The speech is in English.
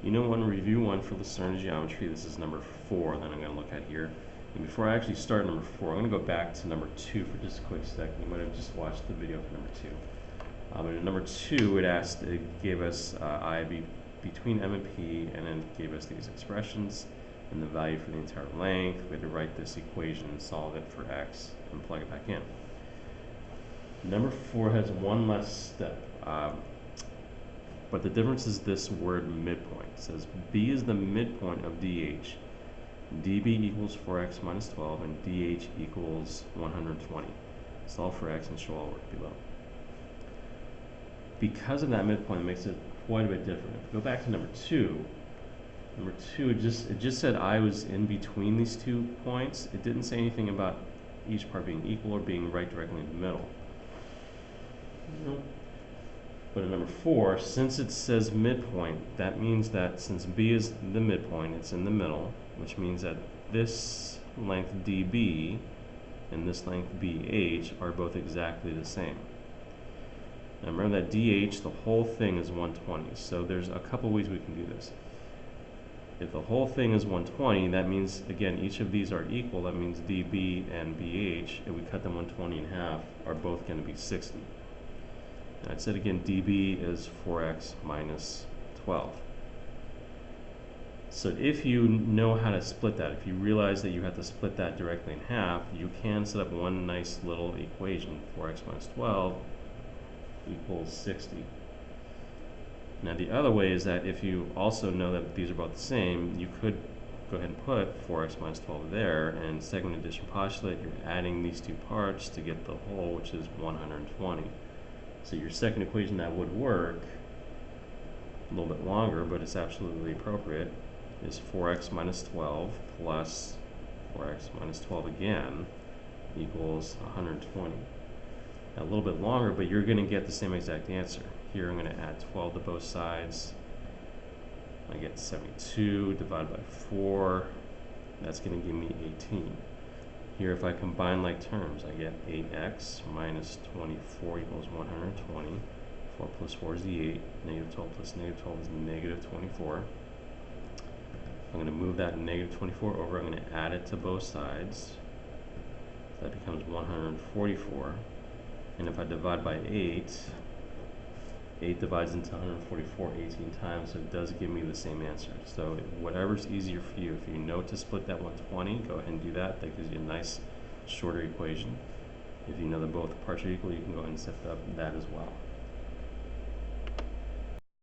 You know, one review one for Lucerne geometry, this is number 4 that I'm going to look at here. And before I actually start number 4, I'm going to go back to number 2 for just a quick second. You might have just watched the video for number 2. And in number 2, it gave us I between M and P, and then it gave us these expressions and the value for the entire length. We had to write this equation and solve it for x and plug it back in. Number 4 has one less step. But the difference is this word midpoint. It says B is the midpoint of DH. DB equals 4x minus 12 and DH equals 120. Solve for x and show all work below. Because of that midpoint, it makes it quite a bit different. If we go back to number 2, it just said I was in between these 2 points. It didn't say anything about each part being equal or being right directly in the middle. But in number 4, since it says midpoint, that means that since B is the midpoint, it's in the middle, which means that this length DB and this length BH are both exactly the same. Now remember that DH, the whole thing is 120, so there's a couple ways we can do this. If the whole thing is 120, that means, again, each of these are equal. That means DB and BH, if we cut them 120 in half, are both going to be 60. I said again, DB is 4x minus 12. So if you know how to split that, if you realize that you have to split that directly in half, you can set up one nice little equation, 4x minus 12 equals 60. Now the other way is that if you also know that these are both the same, you could go ahead and put 4x minus 12 there, and segment addition postulate, you're adding these 2 parts to get the whole, which is 120. So your second equation that would work, a little bit longer, but it's absolutely appropriate, is 4x minus 12 plus 4x minus 12 again equals 120. Now, a little bit longer, but you're going to get the same exact answer. Here I'm going to add 12 to both sides. I get 72 divided by 4. That's going to give me 18. Here, if I combine like terms, I get 8x minus 24 equals 120. 4 plus 4 is the 8. Negative 12 plus negative 12 is negative 24. I'm going to move that negative 24 over. I'm going to add it to both sides. So that becomes 144. And if I divide by 8, 8 divides into 144 18 times, so it does give me the same answer. So whatever's easier for you. If you know to split that 120, go ahead and do that. That gives you a nice shorter equation. If you know that both parts are equal, you can go ahead and set up that as well.